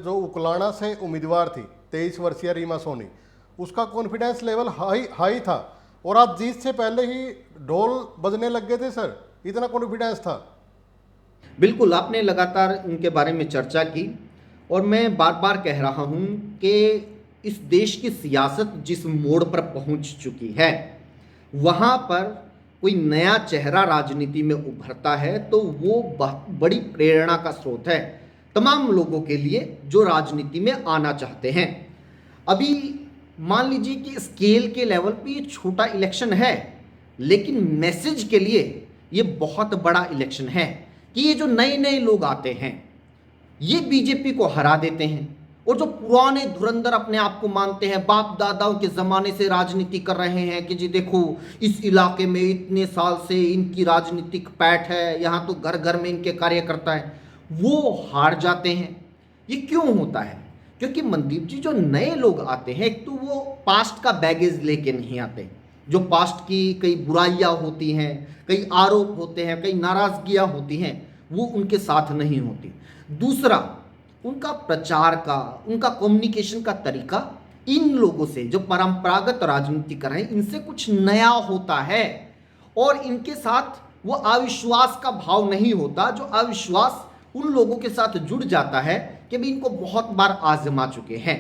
जो उकलाना से उम्मीदवार थी 23 वर्षीय रीमा सोनी, उसका कॉन्फिडेंस लेवल हाई था और आज जीत से पहले ही ढोल बजने लग गए थे सर, इतना कॉन्फिडेंस था। बिल्कुल, आपने लगातार उनके बारे में चर्चा की और मैं बार बार कह रहा हूं कि इस देश की सियासत जिस मोड़ पर पहुंच चुकी है, वहां पर कोई नया चेहरा राजनीति में उभरता है तो वो बड़ी प्रेरणा का स्रोत है तमाम लोगों के लिए जो राजनीति में आना चाहते हैं। अभी मान लीजिए कि स्केल के लेवल पे ये छोटा इलेक्शन है, लेकिन मैसेज के लिए ये बहुत बड़ा इलेक्शन है कि ये जो नए नए लोग आते हैं ये बीजेपी को हरा देते हैं, और जो पुराने धुरंधर अपने आप को मानते हैं, बाप दादाओं के ज़माने से राजनीति कर रहे हैं कि जी देखो इस इलाके में इतने साल से इनकी राजनीतिक पैठ है, यहाँ तो घर घर में इनके कार्यकर्ता है, वो हार जाते हैं। ये क्यों होता है? क्योंकि मनदीप जी, जो नए लोग आते हैं, एक तो वो पास्ट का बैगेज लेके नहीं आते, जो पास्ट की कई बुराइयाँ होती हैं, कई आरोप होते हैं, कई नाराज़गियाँ होती हैं, वो उनके साथ नहीं होती। दूसरा, उनका प्रचार का, उनका कम्युनिकेशन का तरीका इन लोगों से जो परंपरागत राजनीति कर रहे हैं इनसे कुछ नया होता है, और इनके साथ वो अविश्वास का भाव नहीं होता, जो अविश्वास उन लोगों के साथ जुड़ जाता है कि भी इनको बहुत बार आजमा चुके हैं,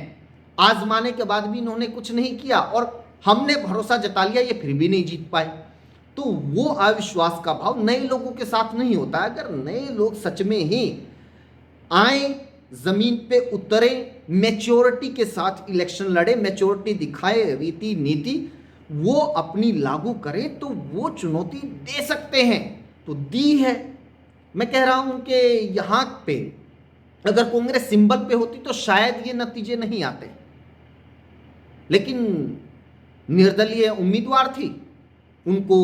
आजमाने के बाद भी इन्होंने कुछ नहीं किया और हमने भरोसा जता लिया, ये फिर भी नहीं जीत पाए। तो वो अविश्वास का भाव नए लोगों के साथ नहीं होता। अगर नए लोग सच में ही आए, जमीन पे उतरे, मैच्योरिटी के साथ इलेक्शन लड़े, मैच्योरिटी दिखाए, रीति नीति वो अपनी लागू करें, तो वो चुनौती दे सकते हैं, तो दी है। मैं कह रहा हूं कि यहां पे अगर कांग्रेस सिंबल पे होती तो शायद ये नतीजे नहीं आते, लेकिन निर्दलीय उम्मीदवार थी, उनको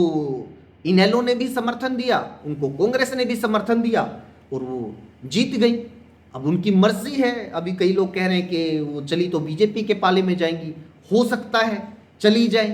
इनेलो ने भी समर्थन दिया, उनको कांग्रेस ने भी समर्थन दिया और वो जीत गई। अब उनकी मर्जी है। अभी कई लोग कह रहे हैं कि वो चली तो बीजेपी के पाले में जाएंगी, हो सकता है चली जाए,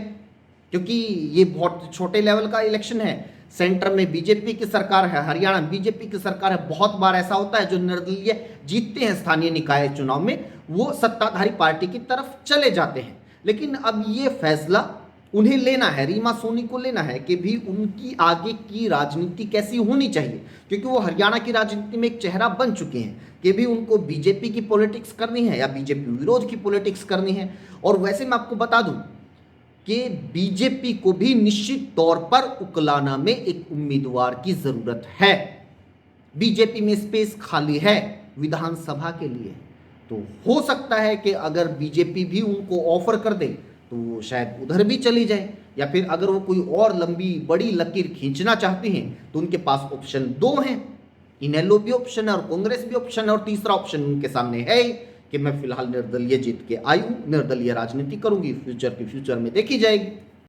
क्योंकि ये बहुत छोटे लेवल का इलेक्शन है। सेंटर में बीजेपी की सरकार है, हरियाणा बीजेपी की सरकार है। बहुत बार ऐसा होता है जो निर्दलीय जीतते हैं स्थानीय निकाय चुनाव में, वो सत्ताधारी पार्टी की तरफ चले जाते हैं। लेकिन अब ये फैसला उन्हें लेना है, रीमा सोनी को लेना है कि भी उनकी आगे की राजनीति कैसी होनी चाहिए, क्योंकि वो हरियाणा की राजनीति में एक चेहरा बन चुके हैं कि भी उनको बीजेपी की पॉलिटिक्स करनी है या बीजेपी विरोध की पॉलिटिक्स करनी है। और वैसे मैं आपको बता दूं कि बीजेपी को भी निश्चित तौर पर उकलाना में एक उम्मीदवार की जरूरत है। बीजेपी में स्पेस खाली है विधानसभा के लिए, तो हो सकता है कि अगर बीजेपी भी उनको ऑफर कर दे तो शायद उधर भी चली जाए, या फिर अगर वो कोई और लंबी बड़ी लकीर खींचना चाहती हैं तो उनके पास ऑप्शन दो हैं, इनेलो भी ऑप्शन है और कांग्रेस भी ऑप्शन है, और तीसरा ऑप्शन उनके सामने है कि मैं फिलहाल निर्दलीय जीत के आई हूं, निर्दलीय राजनीति करूंगी, फ्यूचर में देखी जाएगी।